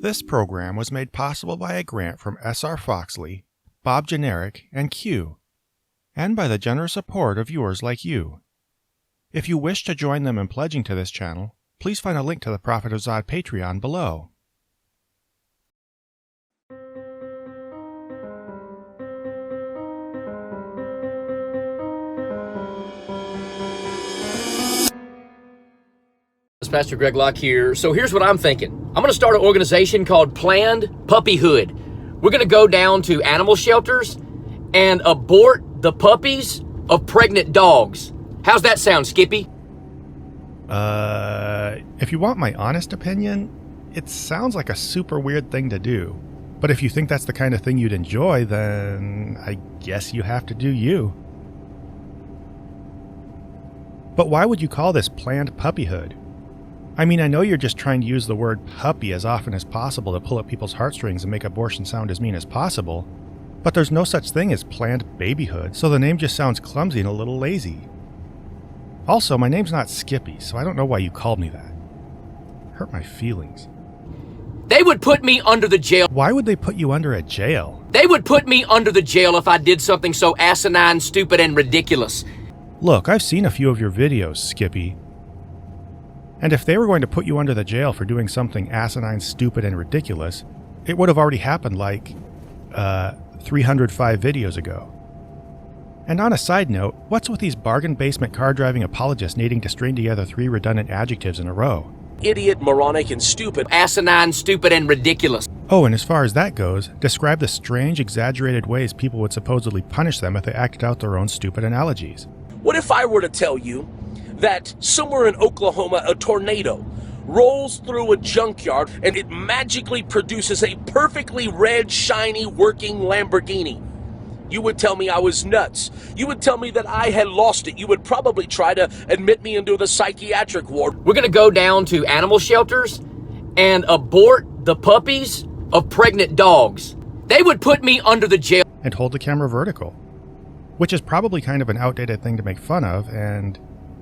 This program was made possible by a grant from S.R. Foxley, Bob Generic, and Q, and by the generous support of viewers like you. If you wish to join them in pledging to this channel, please find a link to the Prophet of Zod Patreon below. Pastor Greg Locke here. So here's what I'm thinking. I'm going to start an organization called Planned Puppyhood. We're going to go down to animal shelters and abort the puppies of pregnant dogs. How's that sound, Skippy? If you want my honest opinion, it sounds like a super weird thing to do. But if you think that's the kind of thing you'd enjoy, then I guess you have to do you. But why would you call this Planned Puppyhood? I mean, I know you're just trying to use the word puppy as often as possible to pull at people's heartstrings and make abortion sound as mean as possible, but there's no such thing as planned babyhood, so the name just sounds clumsy and a little lazy. Also, my name's not Skippy, so I don't know why you called me that. Hurt my feelings. They would put me under the jail. Why would they put you under a jail? They would put me under the jail if I did something so asinine, stupid, and ridiculous. Look, I've seen a few of your videos, Skippy. And if they were going to put you under the jail for doing something asinine, stupid, and ridiculous, it would have already happened like, 305 videos ago. And on a side note, what's with these bargain basement car driving apologists needing to string together 3 redundant adjectives in a row? Idiot, moronic, and stupid. Asinine, stupid, and ridiculous. Oh, and as far as that goes, describe the strange, exaggerated ways people would supposedly punish them if they acted out their own stupid analogies. What if I were to tell you that somewhere in Oklahoma a tornado rolls through a junkyard and it magically produces a perfectly red, shiny, working Lamborghini? You would tell me I was nuts. You would tell me that I had lost it. You would probably try to admit me into the psychiatric ward. We're going to go down to animal shelters and abort the puppies of pregnant dogs. They would put me under the jail. And hold the camera vertical. Which is probably kind of an outdated thing to make fun of, and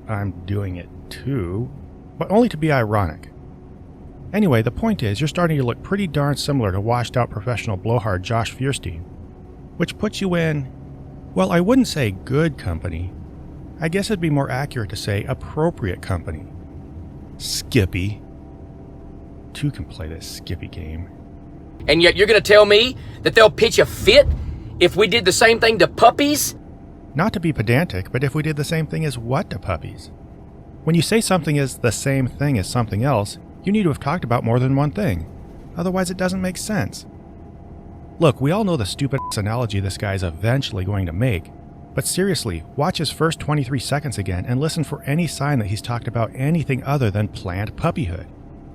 I'm doing it too, but only to be ironic. Anyway, the point is, you're starting to look pretty darn similar to washed-out professional blowhard Josh Fierstein, which puts you in, well, I wouldn't say good company. I guess it'd be more accurate to say appropriate company. Skippy. Two can play this Skippy game. And yet you're going to tell me that they'll pitch a fit if we did the same thing to puppies? Not to be pedantic, but if we did the same thing as what to puppies? When you say something is the same thing as something else, you need to have talked about more than one thing. Otherwise it doesn't make sense. Look, we all know the stupid analogy this guy's eventually going to make, but seriously, watch his first 23 seconds again and listen for any sign that he's talked about anything other than Planned Puppyhood.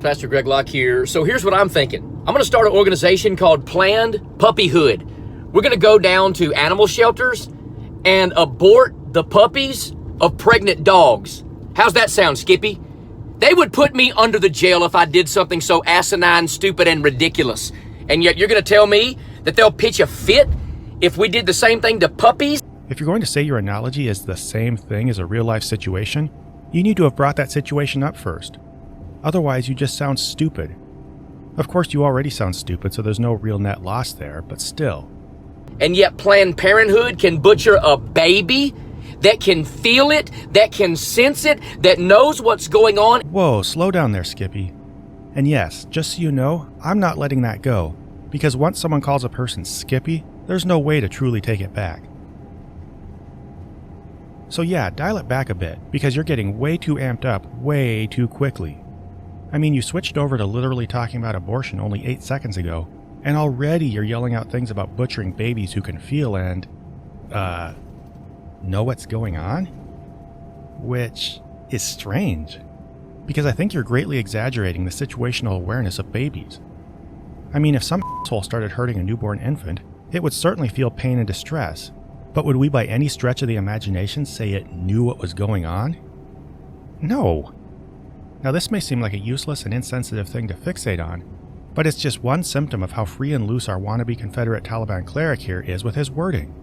Pastor Greg Locke here. So here's what I'm thinking. I'm going to start an organization called Planned Puppyhood. We're going to go down to animal shelters and abort the puppies of pregnant dogs. How's that sound, Skippy? They would put me under the jail if I did something so asinine, stupid, and ridiculous. And yet you're going to tell me that they'll pitch a fit if we did the same thing to puppies? If you're going to say your analogy is the same thing as a real-life situation, you need to have brought that situation up first. Otherwise, you just sound stupid. Of course, you already sound stupid, so there's no real net loss there, but still. And yet Planned Parenthood can butcher a baby that can feel it, that can sense it, that knows what's going on. Whoa, slow down there, Skippy. And yes, just so you know, I'm not letting that go, because once someone calls a person Skippy, there's no way to truly take it back. So yeah, dial it back a bit, because you're getting way too amped up way too quickly. I mean, you switched over to literally talking about abortion only 8 seconds ago, and already you're yelling out things about butchering babies who can feel and, know what's going on? Which is strange, because I think you're greatly exaggerating the situational awareness of babies. I mean, if some asshole started hurting a newborn infant, it would certainly feel pain and distress, but would we by any stretch of the imagination say it knew what was going on? No. Now this may seem like a useless and insensitive thing to fixate on, but it's just one symptom of how free and loose our wannabe Confederate Taliban cleric here is with his wording.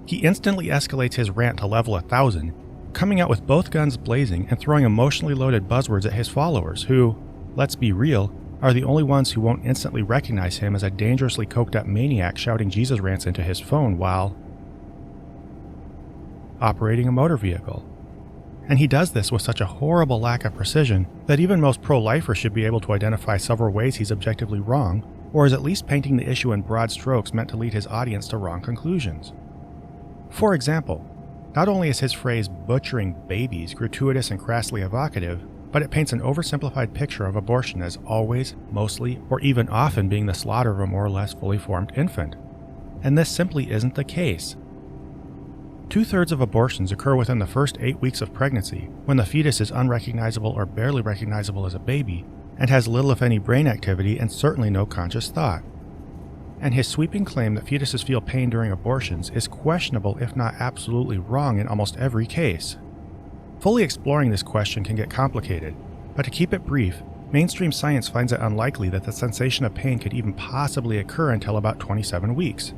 He instantly escalates his rant to level 1000, coming out with both guns blazing and throwing emotionally loaded buzzwords at his followers who, let's be real, are the only ones who won't instantly recognize him as a dangerously coked up maniac shouting Jesus rants into his phone while operating a motor vehicle. And he does this with such a horrible lack of precision that even most pro-lifers should be able to identify several ways he's objectively wrong, or is at least painting the issue in broad strokes meant to lead his audience to wrong conclusions. For example, not only is his phrase butchering babies gratuitous and crassly evocative, but it paints an oversimplified picture of abortion as always, mostly, or even often being the slaughter of a more or less fully formed infant. And this simply isn't the case. 2/3 of abortions occur within the first 8 weeks of pregnancy, when the fetus is unrecognizable or barely recognizable as a baby, and has little if any brain activity and certainly no conscious thought. And his sweeping claim that fetuses feel pain during abortions is questionable if not absolutely wrong in almost every case. Fully exploring this question can get complicated, but to keep it brief, mainstream science finds it unlikely that the sensation of pain could even possibly occur until about 27 weeks.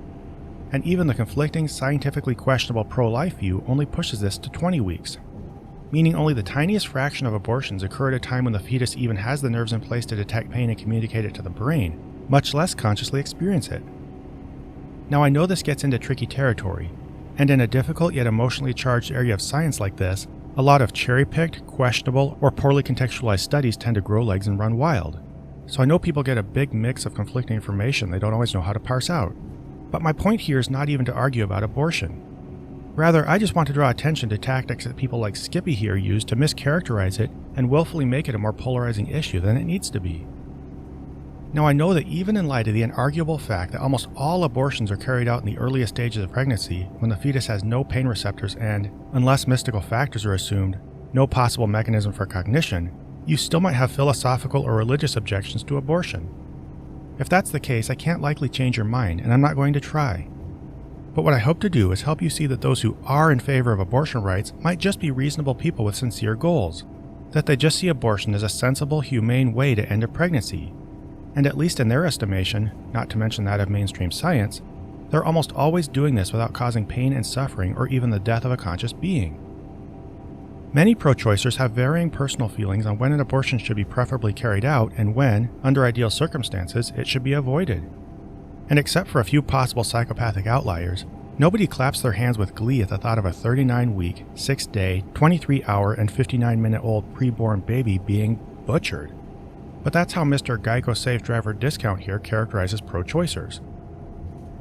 And even the conflicting, scientifically questionable pro-life view only pushes this to 20 weeks, meaning only the tiniest fraction of abortions occur at a time when the fetus even has the nerves in place to detect pain and communicate it to the brain, much less consciously experience it. Now I know this gets into tricky territory, and in a difficult yet emotionally charged area of science like this, a lot of cherry-picked, questionable, or poorly contextualized studies tend to grow legs and run wild. So I know people get a big mix of conflicting information they don't always know how to parse out. But my point here is not even to argue about abortion. Rather, I just want to draw attention to tactics that people like Skippy here use to mischaracterize it and willfully make it a more polarizing issue than it needs to be. Now I know that even in light of the inarguable fact that almost all abortions are carried out in the earliest stages of pregnancy when the fetus has no pain receptors and, unless mystical factors are assumed, no possible mechanism for cognition, you still might have philosophical or religious objections to abortion. If that's the case, I can't likely change your mind, and I'm not going to try. But what I hope to do is help you see that those who are in favor of abortion rights might just be reasonable people with sincere goals, that they just see abortion as a sensible, humane way to end a pregnancy. And at least in their estimation, not to mention that of mainstream science, they're almost always doing this without causing pain and suffering or even the death of a conscious being. Many pro-choicers have varying personal feelings on when an abortion should be preferably carried out and when, under ideal circumstances, it should be avoided. And except for a few possible psychopathic outliers, nobody claps their hands with glee at the thought of a 39-week, 6-day, 23-hour, and 59-minute-old preborn baby being butchered. But that's how Mr. Geico Safe Driver Discount here characterizes pro-choicers.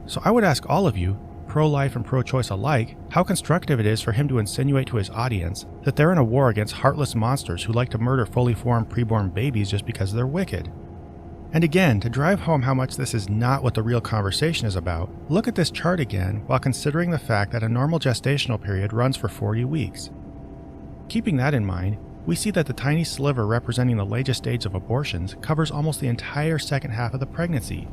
So I would ask all of you, pro-life and pro-choice alike, how constructive it is for him to insinuate to his audience that they're in a war against heartless monsters who like to murder fully formed preborn babies just because they're wicked. And again, to drive home how much this is not what the real conversation is about, look at this chart again while considering the fact that a normal gestational period runs for 40 weeks. Keeping that in mind, we see that the tiny sliver representing the latest stage of abortions covers almost the entire second half of the pregnancy.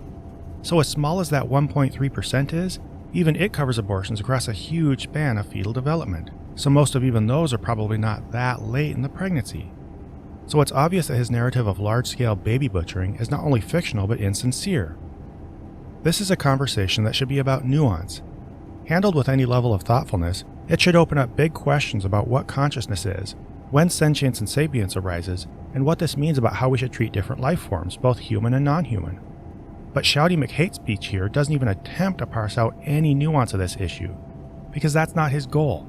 So as small as that 1.3% is, even it covers abortions across a huge span of fetal development, so most of even those are probably not that late in the pregnancy. So it's obvious that his narrative of large-scale baby butchering is not only fictional but insincere. This is a conversation that should be about nuance. Handled with any level of thoughtfulness, it should open up big questions about what consciousness is, when sentience and sapience arises, and what this means about how we should treat different life forms, both human and non-human. But Shouty McHate speech here doesn't even attempt to parse out any nuance of this issue, because that's not his goal.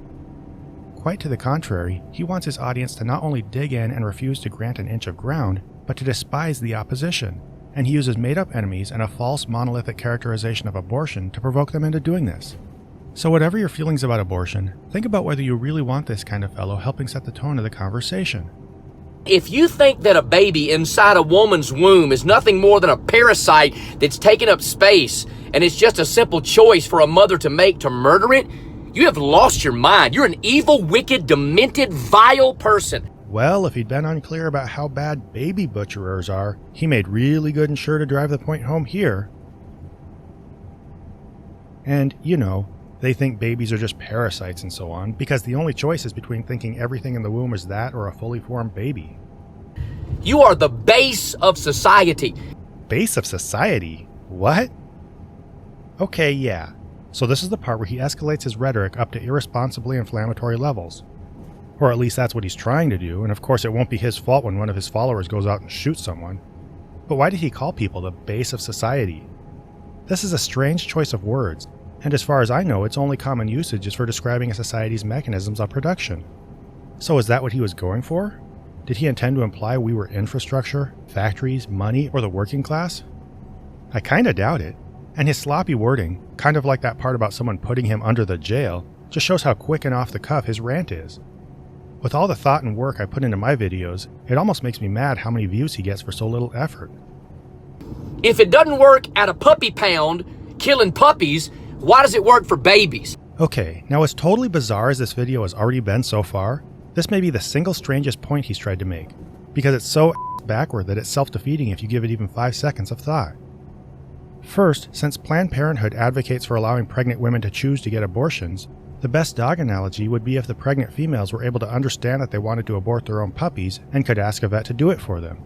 Quite to the contrary, he wants his audience to not only dig in and refuse to grant an inch of ground, but to despise the opposition, and he uses made-up enemies and a false monolithic characterization of abortion to provoke them into doing this. So whatever your feelings about abortion, think about whether you really want this kind of fellow helping set the tone of the conversation. If you think that a baby inside a woman's womb is nothing more than a parasite that's taking up space, and it's just a simple choice for a mother to make to murder it, you have lost your mind. You're an evil, wicked, demented, vile person. Well, if he'd been unclear about how bad baby butcherers are, he made really good and sure to drive the point home here. And, you know, they think babies are just parasites and so on, because the only choice is between thinking everything in the womb is that or a fully formed baby. You are the base of society. Base of society? What? Okay, yeah. So this is the part where he escalates his rhetoric up to irresponsibly inflammatory levels. Or at least that's what he's trying to do, and of course it won't be his fault when one of his followers goes out and shoots someone. But why did he call people the base of society? This is a strange choice of words, and as far as I know, its only common usage is for describing a society's mechanisms of production. So is that what he was going for? Did he intend to imply we were infrastructure, factories, money, or the working class? I kinda doubt it, and his sloppy wording, kind of like that part about someone putting him under the jail, just shows how quick and off the cuff his rant is. With all the thought and work I put into my videos, it almost makes me mad how many views he gets for so little effort. If it doesn't work at a puppy pound, killing puppies, why does it work for babies? Okay, now as totally bizarre as this video has already been so far, this may be the single strangest point he's tried to make, because it's so backward that it's self-defeating if you give it even 5 seconds of thought. First, since Planned Parenthood advocates for allowing pregnant women to choose to get abortions, the best dog analogy would be if the pregnant females were able to understand that they wanted to abort their own puppies and could ask a vet to do it for them.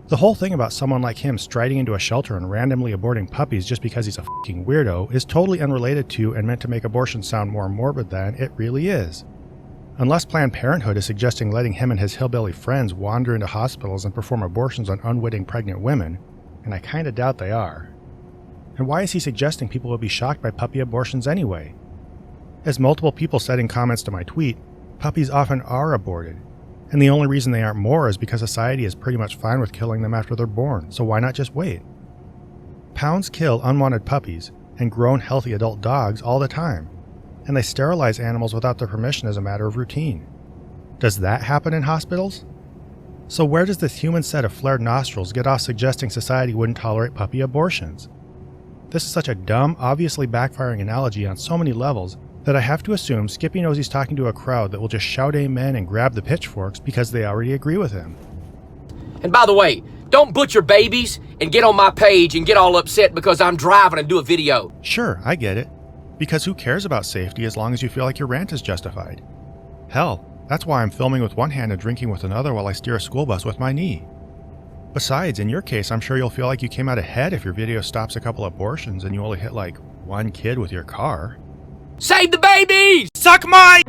The whole thing about someone like him striding into a shelter and randomly aborting puppies just because he's a fucking weirdo is totally unrelated to and meant to make abortion sound more morbid than it really is. Unless Planned Parenthood is suggesting letting him and his hillbilly friends wander into hospitals and perform abortions on unwitting pregnant women, and I kinda doubt they are. And why is he suggesting people will be shocked by puppy abortions anyway? As multiple people said in comments to my tweet, puppies often are aborted, and the only reason they aren't more is because society is pretty much fine with killing them after they're born, so why not just wait? Pounds kill unwanted puppies and grown healthy adult dogs all the time, and they sterilize animals without their permission as a matter of routine. Does that happen in hospitals? So where does this human set of flared nostrils get off suggesting society wouldn't tolerate puppy abortions? This is such a dumb, obviously backfiring analogy on so many levels that I have to assume Skippy knows he's talking to a crowd that will just shout amen and grab the pitchforks because they already agree with him. And by the way, don't butcher babies and get on my page and get all upset because I'm driving and do a video. Sure, I get it. Because who cares about safety as long as you feel like your rant is justified? Hell, that's why I'm filming with one hand and drinking with another while I steer a school bus with my knee. Besides, in your case, I'm sure you'll feel like you came out ahead if your video stops a couple abortions and you only hit like one kid with your car. Save the babies! Suck my